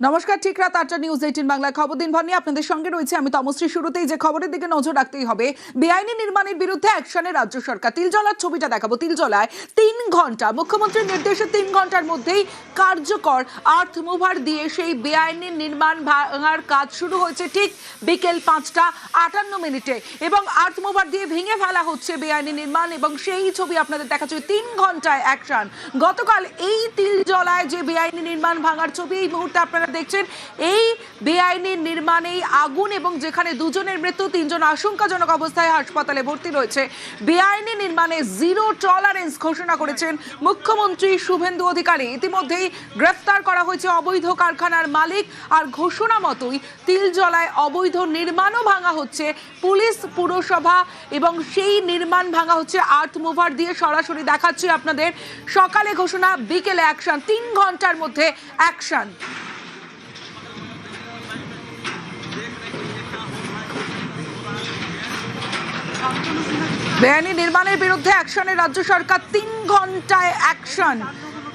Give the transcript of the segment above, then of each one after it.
নমস্কার, ঠিক রাত ৮টা নিউজ 18 বাংলা খবর দিনভর নিয়ে আপনাদের সঙ্গে রয়েছে আমি তমশ্রী। শুরুতেই যে খবরের দিকে নজর রাখতেই হবে, বেআইনি নির্মাণের বিরুদ্ধে অ্যাকশনে রাজ্য সরকার। তিলজলার ছবিটা দেখাবো। তিলজলায় ৩ ঘন্টা মুখ্যমন্ত্রীর নির্দেশে ৩ ঘন্টার মধ্যেই কার্যকর আর্থ মুভার দিয়ে সেই বেআইনি নির্মাণ ভাঙার কাজ শুরু হয়েছে ঠিক বিকেল ৫টা ৫৮ এবং আর্থ মুভার দিয়ে ভেঙে ফেলা হচ্ছে বেআইনি নির্মাণ এবং সেই ছবি আপনাদের দেখাচ্ছে। ৩ ঘন্টায় অ্যাকশন। গতকাল এই তিলজলায় যে বেআইনি নির্মাণ ভাঙার ছবি এই মুহূর্তে আপনারা দেখছেন, এই বেআইনি নির্মাণেই আগুন এবং যেখানে দুজনের মৃত্যু, ৩ জন আশঙ্কাজনক অবস্থায় হাসপাতালে ভর্তি রয়েছে। বেআইনি নির্মাণে জিরো টলারেন্স ঘোষণা করেছেন মুখ্যমন্ত্রী শুভেন্দু অধিকারী। ইতিমধ্যেই গ্রেফতার করা হয়েছে অবৈধ কারখানার মালিক, আর ঘোষণা মতোই তিলজলায় অবৈধ নির্মাণও ভাঙা হচ্ছে পুলিশ, পুরসভা এবং সেই নির্মাণ ভাঙা হচ্ছে আর্থ মুভার দিয়ে। সরাসরি দেখাচ্ছি আপনাদের। সকালে ঘোষণা, বিকেলে অ্যাকশন। ৩ ঘন্টার মধ্যে অ্যাকশন। বেআইনি নির্মাণের বিরুদ্ধে অ্যাকশনে রাজ্য সরকার। ৩ ঘন্টায় অ্যাকশন।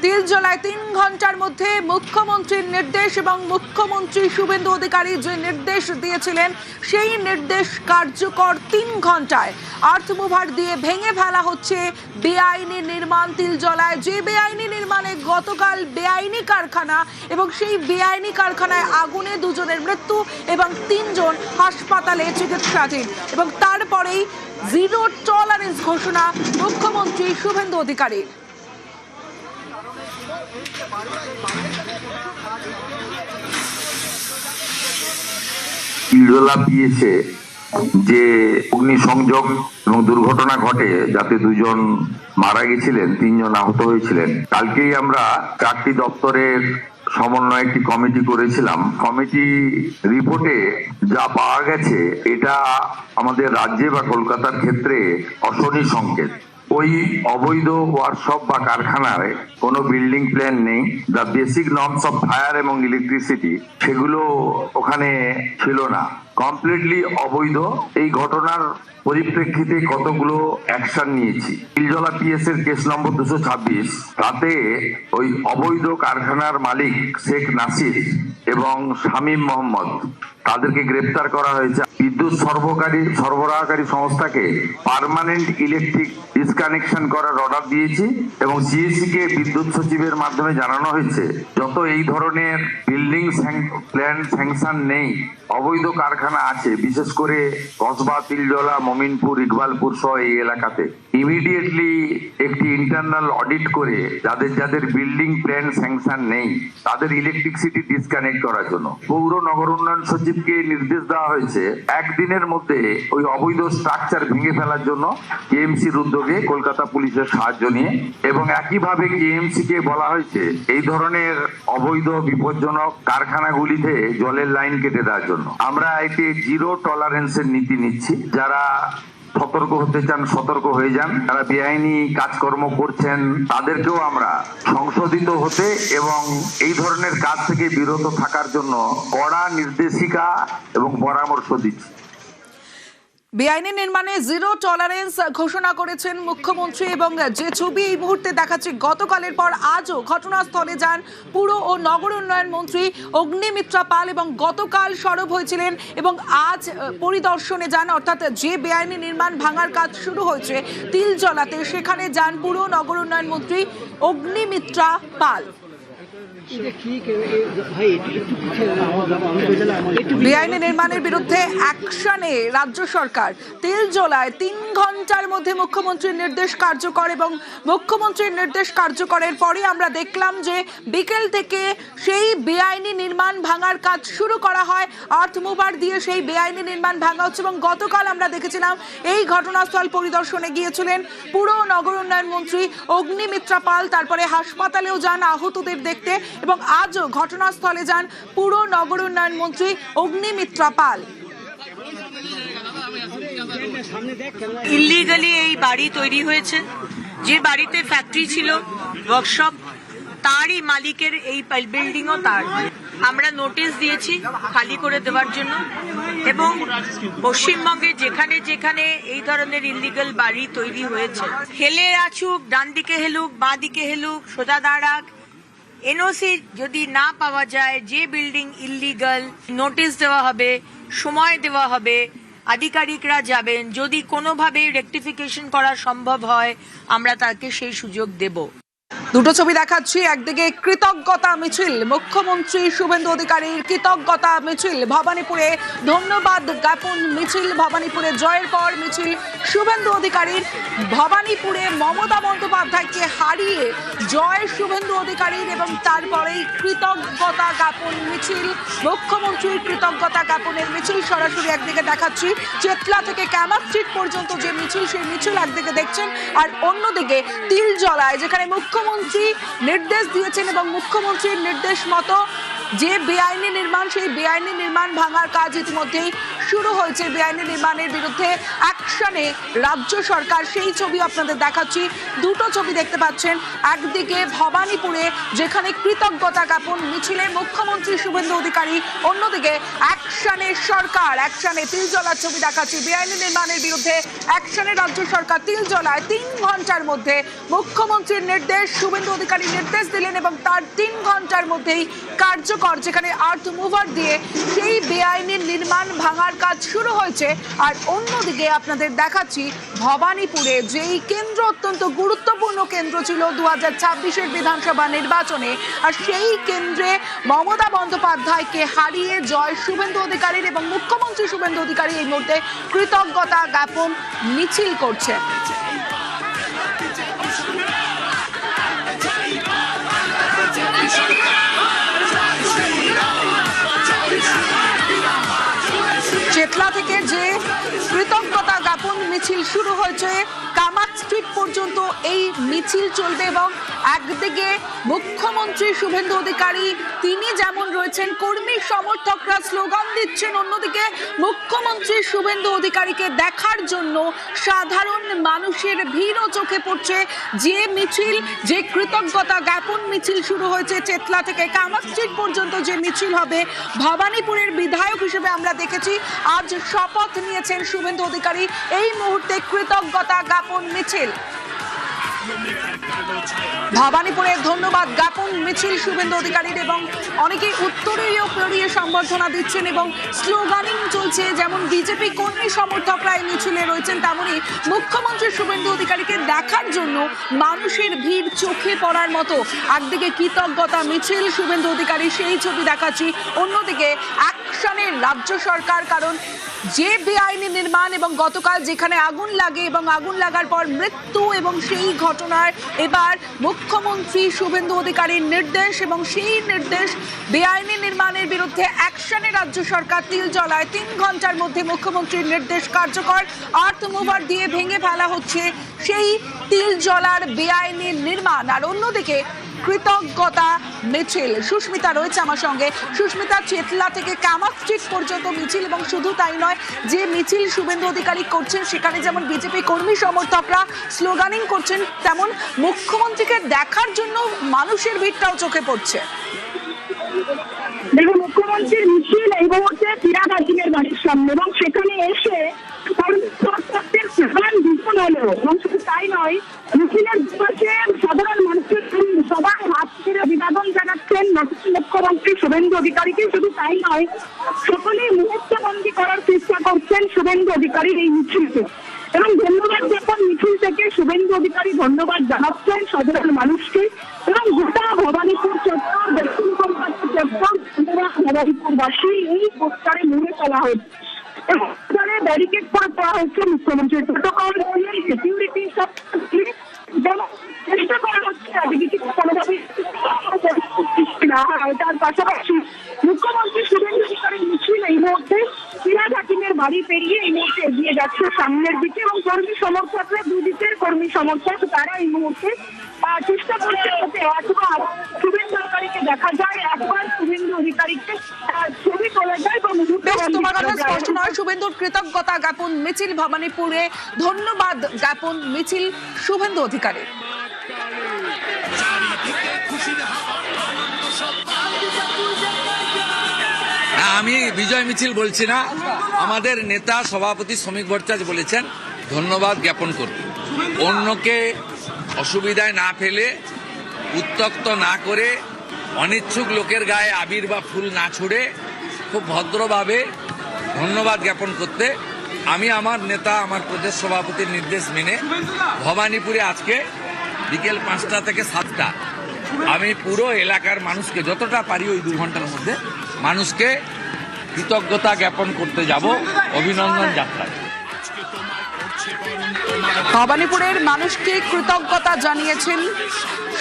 তিলজলায় ৩ ঘন্টার মধ্যে মুখ্যমন্ত্রীর নির্দেশ এবং মুখ্যমন্ত্রী শুভেন্দু অধিকারী যে নির্দেশ দিয়েছিলেন সেই নির্দেশ কার্যকর। ৩ ঘন্টায় আর্থ মুভার দিয়ে ভেঙে ফেলা হচ্ছে বেআইনি নির্মাণ তিলজলায়। যে বেআইনি নির্মাণে গতকাল বেআইনি কারখানা এবং সেই বেআইনি কারখানায় আগুনে 2 জনের মৃত্যু এবং 3 জন হাসপাতালে চিকিৎসাধীন, এবং তারপরেই জিরো টলারেন্স ঘোষণা মুখ্যমন্ত্রী শুভেন্দু অধিকারীর। তিলজলা পিএসে যে অগ্নিসংযোগ এবং দুর্ঘটনা ঘটে, যাতে 2 জন মারা গেছিলেন, 3 জন আহত হয়েছিলেন। কালকেই আমরা 4টি দপ্তরের সমন্বয়ে একটি কমিটি করেছিলাম। কমিটি রিপোর্টে যা পাওয়া গেছে, এটা আমাদের রাজ্যে বা কলকাতার ক্ষেত্রে অশনি সংকেত। ওই অবৈধ ওয়ার্কশপ বা কারখানায় কোনো বিল্ডিং প্ল্যান নেই। The basic norms of fire এবং ইলেকট্রিসিটি সেগুলো ওখানে ছিল না, কমপ্লিটলি অবৈধ। এই ঘটনার পরিপ্রেক্ষিতে কতগুলো অ্যাকশন নিয়েছি। তিলজলা পিএস এর কেস নম্বর 226, তাতে ওই অবৈধ কারখানার মালিক শেখ নাসির এবং শামীম মোহাম্মদ, তাদেরকে গ্রেপ্তার করা হয়েছে। বিদ্যুৎ সরবরাহকারী সংস্থাকে পার্মানেন্ট ইলেকট্রিক ডিসকানেকশন করার অর্ডার দিয়েছি এবং সিএসসি কে বিদ্যুৎ সচিবের মাধ্যমে জানানো হয়েছে, যত এই ধরনের বিল্ডিং প্ল্যান স্যাংশন নেই, অবৈধ কারখানা আছে, বিশেষ করে কসবা, তিলজলা, মমিনপুর, ইকবালপুর সহ এই এলাকাতে, ইমিডিয়েটলি একটি ইন্টারনাল অডিট করে যাদের বিল্ডিং প্ল্যান স্যাংশন নেই তাদের ইলেকট্রিসিটি ডিসকানেক্ট করার জন্য পৌর নগর উন্নয়ন সচিবকে নির্দেশ দেওয়া হয়েছে একদিনের মধ্যে ওই অবৈধ স্ট্রাকচার ভেঙে ফেলার জন্য কেএমসির উদ্যোগে, কলকাতা পুলিশের সাহায্য নিয়ে। এবং একইভাবে কেএমসি কে বলা হয়েছে এই ধরনের অবৈধ বিপজ্জনক কারখানাগুলিতে জলের লাইন কেটে দেওয়ার জন্য। আমরা এতে জিরো টলারেন্সের নীতি নিচ্ছি। যারা সতর্ক হতে চান সতর্ক হয়ে যান, যারা বেআইনি কাজকর্ম করছেন তাদেরকেও আমরা সংশোধিত হতে এবং এই ধরনের কাজ থেকে বিরত থাকার জন্য কড়া নির্দেশিকা এবং পরামর্শ দিচ্ছি। বেআইনি নির্মাণে জিরো টলারেন্স ঘোষণা করেছেন মুখ্যমন্ত্রী, এবং যে ছবি এই মুহূর্তে দেখাচ্ছে, গতকালের পর আজও ঘটনাস্থলে যান পুর ও নগর উন্নয়ন মন্ত্রী অগ্নিমিত্রা পাল, এবং গতকাল সরব হয়েছিলেন এবং আজ পরিদর্শনে যান, অর্থাৎ যে বেআইনি নির্মাণ ভাঙার কাজ শুরু হয়েছে তিলজলাতে, সেখানে যান পুর ও নগর উন্নয়ন মন্ত্রী অগ্নিমিত্রা পাল। বেআইনি নির্মাণের বিরুদ্ধে অ্যাকশনে রাজ্য সরকার। তিলজলায় ৩ ঘন্টার মধ্যে মুখ্যমন্ত্রীর নির্দেশ কার্যকর, এবং মুখ্যমন্ত্রীর নির্দেশ কার্যকরের পরে আমরা দেখলাম যে বিকেল থেকে সেই বেআইনি নির্মাণ ভাঙার কাজ শুরু করা হয়। আর্থ মুভার দিয়ে সেই বেআইনি নির্মাণ ভাঙা হচ্ছে, এবং গতকাল আমরা দেখেছিলাম এই ঘটনাস্থল পরিদর্শনে গিয়েছিলেন পুর ও নগর উন্নয়ন মন্ত্রী অগ্নিমিত্রা পাল। তারপরে হাসপাতালেও যান আহতদের দেখতে, এবং আজও ঘটনাস্থলে যান পুর নগর উন্নয়ন মন্ত্রী অগ্নিমিত্রা পাল। ইলিগালি এই বাড়ি তৈরি হয়েছে, যে বাড়িতে ফ্যাক্টরি ছিল, ওয়ার্কশপ, তারই মালিকের এই বিল্ডিংও তার। আমরা নোটিশ দিয়েছি খালি করে দেওয়ার জন্য, এবং পশ্চিমবঙ্গে যেখানে যেখানে এই ধরনের ইলিগাল বাড়ি তৈরি হয়েছে, হেলে আছুক, ডান দিকে হেলুক, বাঁ দিকে হেলুক, সোজা দাঁড়াক, এনওসি যদি না পাওয়া যায়, যে বিল্ডিং ইললিগাল, নোটিশ দেওয়া হবে, সময় দেওয়া হবে, আধিকারিকরা যাবেন, যদি কোনোভাবে রেকটিফিকেশন করা সম্ভব হয় আমরা তাকে সেই সুযোগ দেব। দুটো ছবি দেখাচ্ছি, একদিকে কৃতজ্ঞতা মিছিল, মুখ্যমন্ত্রী শুভেন্দু অধিকারীর কৃতজ্ঞতা মিছিল, ভবানীপুরে ধন্যবাদ জ্ঞাপন মিছিল, ভবানীপুরে জয়ের পর মিছিল শুভেন্দু অধিকারীর, ভবানীপুরে মমতা বন্দ্যোপাধ্যায়কে হারিয়ে জয় শুভেন্দু অধিকারীর এবং তারপরেই কৃতজ্ঞতা জ্ঞাপন মিছিল, মুখ্যমন্ত্রীর কৃতজ্ঞতা জ্ঞাপনের মিছিল সরাসরি একদিকে দেখাচ্ছি, চেতলা থেকে ক্যামাক স্ট্রিট পর্যন্ত যে মিছিল, সেই মিছিল একদিকে দেখছেন, আর অন্যদিকে তিলজলায় যেখানে মুখ্যমন্ত্রী নির্দেশ দিয়েছেন এবং মুখ্যমন্ত্রীর নির্দেশ মতো যে বেআইনি নির্মাণ, সেই বেআইনি নির্মাণ ভাঙার কাজ ইতিমধ্যেই শুরু হয়েছে। বেআইনি নির্মাণের বিরুদ্ধে অ্যাকশনে রাজ্য সরকার, সেই ছবি আপনাদের দেখাচ্ছি। দুটো ছবি দেখতে পাচ্ছেন, একদিকে ভবানীপুরে যেখানে কৃতজ্ঞতা জ্ঞাপন মিছিলে মুখ্যমন্ত্রী শুভেন্দু অধিকারী, অন্যদিকে অ্যাকশনে সরকার, অ্যাকশনে তিলজলার ছবি দেখাচ্ছি। বেআইনি নির্মাণের বিরুদ্ধে অ্যাকশনে রাজ্য সরকার, তিলজলায় 3 ঘন্টার মধ্যে মুখ্যমন্ত্রীর নির্দেশ, শুভেন্দু অধিকারী নির্দেশ দিলেন এবং তার 3 ঘন্টার মধ্যেই কার্যকর, যেখানে আর্থ মুভার দিয়ে সেই বেআইনি নির্মাণ ভাঙার কাজ শুরু হয়েছে। আর অন্যদিকে আপনাদের দেখাচ্ছি ভবানীপুরে যেই কেন্দ্র অত্যন্ত গুরুত্বপূর্ণ কেন্দ্র ছিল 2026-এর বিধানসভা নির্বাচনে, আর সেই কেন্দ্রে মমতা বন্দ্যোপাধ্যায়কে হারিয়ে জয় শুভেন্দু অধিকারীর এবং মুখ্যমন্ত্রী শুভেন্দু অধিকারী এই মুহূর্তে কৃতজ্ঞতা জ্ঞাপন মিছিল করছে। চেতলা থেকে যে কৃতজ্ঞতা জ্ঞাপন মিছিল শুরু হয়েছে, কামাক স্ট্রিট পর্যন্ত এই মিছিল চলবে এবং একদিকে মুখ্যমন্ত্রী শুভেন্দু অধিকারী তিনি যেমন রয়েছেন, কর্মী সমর্থকরা স্লোগান দিচ্ছেন, অন্যদিকে মুখ্যমন্ত্রী শুভেন্দু অধিকারীকে দেখার জন্য সাধারণ মানুষের ভিড়ও চোখে পড়ছে। যে মিছিল, যে কৃতজ্ঞতা জ্ঞাপন মিছিল শুরু হয়েছে চেতলা থেকে কামাক স্ট্রিট পর্যন্ত যে মিছিল হবে, ভবানীপুরের বিধায়ক হিসেবে আমরা দেখেছি আজ শপথ নিয়েছেন শুভেন্দু অধিকারী, এই মুহূর্তে কৃতজ্ঞতা জ্ঞাপন মিছিল। ভবানীপুরে ধন্যবাদ জ্ঞাপন মিছিল শুভেন্দু অধিকারীর এবং অনেকেই উত্তরীয় পেরিয়ে সম্বর্ধনা দিচ্ছেন এবং স্লোগানিং চলছে। যেমন বিজেপি কর্মী সমর্থকরা এই মিছিলে রয়েছেন, তেমনই মুখ্যমন্ত্রী শুভেন্দু অধিকারীকে দেখার জন্য মানুষের ভিড় চোখে পড়ার মতো। একদিকে কৃতজ্ঞতা মিছিল শুভেন্দু অধিকারী, সেই ছবি দেখাচ্ছি, অন্যদিকে অ্যাকশনের রাজ্য সরকার, কারণ যে বেআইনি নির্মাণ এবং গতকাল যেখানে আগুন লাগে এবং আগুন লাগার পর মৃত্যু এবং সেই ঘটনার এবার মুখ্যমন্ত্রী শুভেন্দু অধিকারীর নির্দেশ এবং সেই নির্দেশ বেআইনি নির্মাণের বিরুদ্ধে অ্যাকশনে রাজ্য সরকার, তিলজলায় 3 ঘন্টার মধ্যে মুখ্যমন্ত্রীর নির্দেশ কার্যকর, আর্থ মুভার দিয়ে ভেঙে ফেলা হচ্ছে সেই তিলজলার বেআইনি নির্মাণ। আর অন্যদিকে কৃতজ্ঞতা মিছিল, সুস্মিতা রয়েছে আমার সঙ্গে। সুস্মিতা, চেতলা থেকে কামাক স্ট্রিট পর্যন্ত মিছিল এবং শুধু তাই নয়, যে মিছিল শুভেন্দু অধিকারী করছেন সেখানে যেমন বিজেপি কর্মী সমর্থকরা স্লোগানিং করছেন, তেমন মুখ্যমন্ত্রীকে দেখার জন্য মানুষের ভিড়টাও চোখে পড়ছে। দেখুন, মুখ্যমন্ত্রীর মিছিল এই মুহূর্তে ফিরাদ হাকিমের বাড়ির সামনে এবং সেখানে এসে স্লোগান বিপুল হলো এবং শুধু তাই নয়, মিছিলের দুপাশে সাধারণ মানুষের সবাই হাত ছেড়ে অভিবাদন জানাচ্ছেন মুখ্যমন্ত্রী শুভেন্দু অধিকারীকে। শুধু তাই নয়, সকলেই মুহূর্তবন্দী করার চেষ্টা করছেন শুভেন্দু অধিকারীর এই মিছিলকে এবং ধন্যবাদ জ্ঞাপন মিছিল থেকে শুভেন্দু অধিকারী ধন্যবাদ জানাচ্ছেন সাধারণ মানুষকে এবং গোটা ভবানীপুর চত্বর, দক্ষিণ কলকাতা চত্বর, ভবানীপুরবাসী এই পোস্টারে মুড়ে চলা হয়েছে এবং ব্যারিকেড করে দেওয়া হচ্ছে মুখ্যমন্ত্রীর প্রোটোকল, সিকিউরিটি সব চেষ্টা করা হচ্ছে কোনোভাবে না হয়। তার পাশাপাশি মুখ্যমন্ত্রী শুভেন্দু অধিকারীর মিছিল এই মুহূর্তে ফিরাদ হাকিমের বাড়ি পেরিয়ে এই মুহূর্তে এগিয়ে যাচ্ছে সামনের দিকে এবং কর্মী সমর্থকরা, দুদিকের কর্মী সমর্থক তারা এই মুহূর্তে চেষ্টা করছে যাতে একবার শুভেন্দু অধিকারীকে দেখা যায়, একবার শুভেন্দু অধিকারীকে ছবি তোলা যায় বা তোমার কথা স্পষ্ট নয়। শুভেন্দুর কৃতজ্ঞতা জ্ঞাপন মিছিল ভবানীপুরে, ধন্যবাদ জ্ঞাপন মিছিল শুভেন্দু অধিকারী। আমি বিজয় মিছিল বলছি না, আমাদের নেতা সভাপতি শ্রমিক ভট্টাচার্য বলেছেন ধন্যবাদ জ্ঞাপন করতে, অন্যকে অসুবিধায় না ফেলে, উত্ত্যক্ত না করে অনিচ্ছুক লোকের গায়ে আবির বা ফুল না ছুড়ে খুব ভদ্রভাবে ধন্যবাদ জ্ঞাপন করতে আমি আমার নেতা, আমার প্রদেশ সভাপতির নির্দেশ মেনে ভবানীপুরে আজকে বিকেল 5টা থেকে 7টা আমি পুরো এলাকার মানুষকে যতটা পারি ওই 2 ঘন্টার মধ্যে মানুষকে কৃতজ্ঞতা জ্ঞাপন করতে যাব অভিনন্দন যাত্রায়। ভবানীপুরের মানুষকে কৃতজ্ঞতা জানিয়েছেন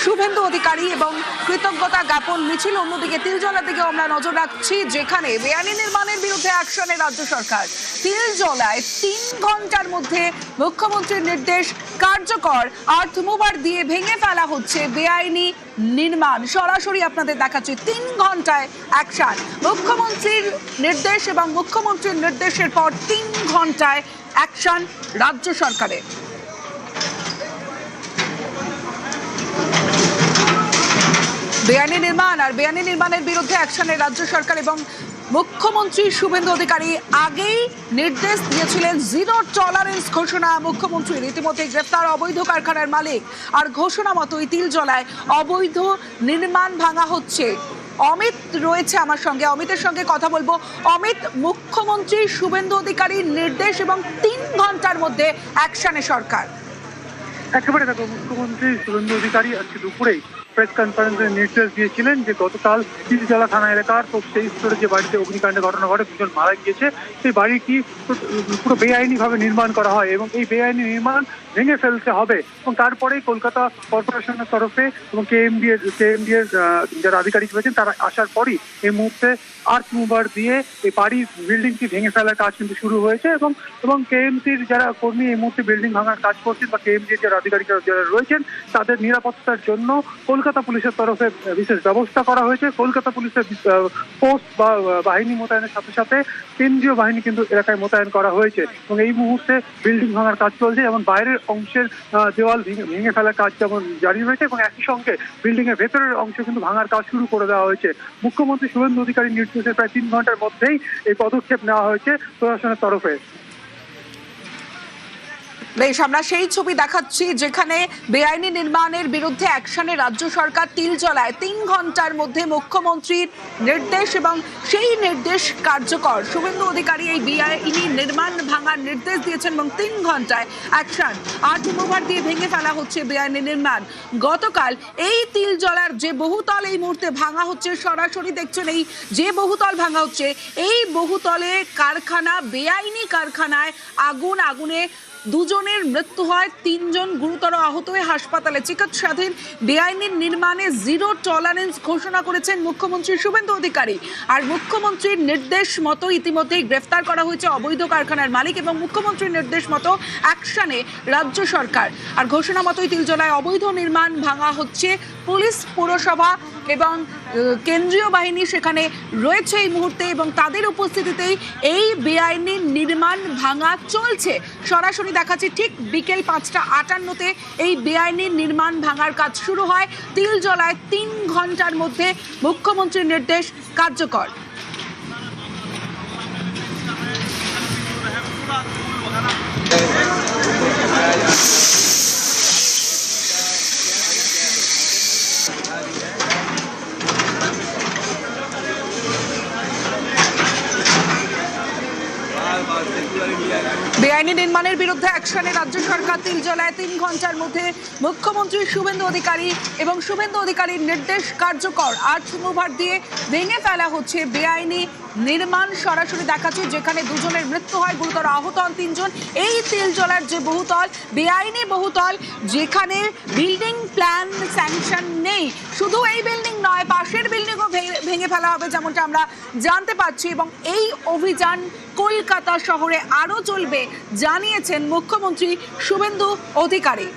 শুভেন্দু অধিকারী এবং কৃতজ্ঞতা জ্ঞাপন মিছিল। অন্যদিকে তিলজলার দিকে আমরা নজর রাখছি, যেখানে বেআইনি নির্মাণের বিরুদ্ধে অ্যাকশনে রাজ্য সরকার। তিলজলায় 3 ঘন্টার মধ্যে মুখ্যমন্ত্রীর নির্দেশ কার্যকর, আর্থ মুভার দিয়ে ভেঙে ফেলা হচ্ছে বেআইনি নির্মাণ। সরাসরি আপনাদের দেখাচ্ছি 3 ঘন্টায় অ্যাকশন। মুখ্যমন্ত্রীর নির্দেশ এবং মুখ্যমন্ত্রীর নির্দেশের পর 3 ঘন্টায় অ্যাকশন রাজ্য সরকারের। বেআইনি নির্মাণ আর বেআইনি নির্মাণের বিরুদ্ধে অ্যাকশনে রাজ্য সরকার এবং মুখ্যমন্ত্রী শুভেন্দু অধিকারী আগেই নির্দেশ দিয়েছিলেন জিরো টলারেন্স ঘোষণা মুখ্যমন্ত্রীর। ইতিমধ্যে গ্রেফতার অবৈধ কারখানার মালিক, আর ঘোষণা মতোই তিলজলায় অবৈধ নির্মাণ ভাঙা হচ্ছে। অমিত রয়েছে আমার সঙ্গে, অমিতের সঙ্গে কথা বলবো। অমিত, মুখ্যমন্ত্রী শুভেন্দু অধিকারীর নির্দেশ এবং 3 ঘন্টার মধ্যে অ্যাকশনে সরকার। একেবারে দেখো, মুখ্যমন্ত্রী শুভেন্দু অধিকারী আজকে দুপুরেই প্রেস কনফারেন্সে নির্দেশ দিয়েছিলেন যে গতকাল তিলজলা থানা এলাকার 23 স্তরে যে বাড়িতে অগ্নিকাণ্ডের ঘটনা ঘটে, 2 জন মারা গিয়েছে, সেই বাড়িটি পুরো বেআইনিভাবে নির্মাণ করা হয় এবং এই বেআইনি নির্মাণ ভেঙে ফেলতে হবে। এবং তারপরেই কলকাতা কর্পোরেশনের তরফে এবং কেএমডি এর যারা আধিকারিক রয়েছেন তারা আসার পরই এই মুহূর্তে আর্থ মুভার দিয়ে এই বাড়ির বিল্ডিংটি ভেঙে ফেলার কাজ কিন্তু শুরু হয়েছে এবং কেএমসির যারা কর্মী এই মুহূর্তে বিল্ডিং ভাঙার কাজ করছেন বা কেএমসির যারা আধিকারিকরা যারা রয়েছেন তাদের নিরাপত্তার জন্য কলকাতা পুলিশের তরফে বিশেষ ব্যবস্থা করা হয়েছে। কলকাতা পুলিশের ফোর্স বা বাহিনী মোতায়েনের সাথে সাথে কেন্দ্রীয় বাহিনী কিন্তু এলাকায় মোতায়েন করা হয়েছে এবং এই মুহূর্তে বিল্ডিং ভাঙার কাজ চলছে এবং বাইরের অংশের দেওয়াল ভেঙে ফেলার কাজ যেমন জারি রয়েছে এবং একই সঙ্গে বিল্ডিং এর ভেতরের অংশ কিন্তু ভাঙার কাজ শুরু করে দেওয়া হয়েছে। মুখ্যমন্ত্রী শুভেন্দু অধিকারীর নির্দেশে প্রায় 3 ঘন্টার মধ্যেই এই পদক্ষেপ নেওয়া হয়েছে প্রশাসনের তরফে। বেশ, আমরা সেই ছবি দেখাচ্ছি যেখানে বেআইনি নির্মাণের বিরুদ্ধে অ্যাকশনে রাজ্য সরকার। তিলজলায় 3 ঘন্টার মধ্যে মুখ্যমন্ত্রীর নির্দেশ এবং সেই নির্দেশ কার্যকর। শুভেন্দু অধিকারী এই বেআইনি নির্মাণ ভাঙার নির্দেশ দিয়েছেন এবং 3 ঘন্টায় অ্যাকশন। আর্থ মুভার দিয়ে ভেঙে ফেলা হচ্ছে বেআইনি নির্মাণ। গতকাল এই তিলজলার যে বহুতল এই মুহূর্তে ভাঙা হচ্ছে, সরাসরি দেখছেন এই যে বহুতল ভাঙা হচ্ছে, এই বহুতলে কারখানা, বেআইনি কারখানায় আগুনে 2 জনের মৃত্যু হয়, 3 জন গুরুতর আহত হয়ে হাসপাতালে চিকিৎসাধীন। বেআইনি নির্মাণে জিরো টলারেন্স ঘোষণা করেছেন মুখ্যমন্ত্রী শুভেন্দু অধিকারী। আর মুখ্যমন্ত্রীর নির্দেশ মতো ইতিমধ্যেই গ্রেফতার করা হয়েছে অবৈধ কারখানার মালিক এবং মুখ্যমন্ত্রীর নির্দেশ মতো অ্যাকশনে রাজ্য সরকার। আর ঘোষণা মতোই তিলজলায় অবৈধ নির্মাণ ভাঙা হচ্ছে। পুলিশ, পুরসভা এবং কেন্দ্রীয় বাহিনী সেখানে রয়েছে এই মুহূর্তে এবং তাদের উপস্থিতিতেই এই বেআইনি নির্মাণ ভাঙা চলছে। সরাসরি দেখাচ্ছি ঠিক বিকেল 5:58 এই বেআইনি নির্মাণ ভাঙার কাজ শুরু হয়। তিলজলায় 3 ঘন্টার মধ্যে মুখ্যমন্ত্রীর নির্দেশ কার্যকর। বেআইনি নির্মাণের বিরুদ্ধে অ্যাকশনে রাজ্য সরকার। তিলজলায় 3 ঘন্টার মধ্যে মুখ্যমন্ত্রী শুভেন্দু অধিকারী এবং শুভেন্দু অধিকারীর নির্দেশ কার্যকর। আর্থ মুভার দিয়ে ভেঙে ফেলা হচ্ছে বেআইনি নির্মাণ। সরাসরি দেখাচ্ছে যেখানে 2 জনের মৃত্যু হয়, গুরুতর আহত হন 3 জন। এই তিলজলার যে বহুতল, বেআইনি বহুতল, যেখানে বিল্ডিং প্ল্যান স্যাংশন নেই। শুধু এই বিল্ডিং নয়, পাশের বিল্ডিংও ভেঙে ফেলা হবে যেমনটা আমরা জানতে পারছি এবং এই অভিযান কলকাতা শহরে আরও চলবে জানিয়েছেন মুখ্যমন্ত্রী শুভেন্দু অধিকারী।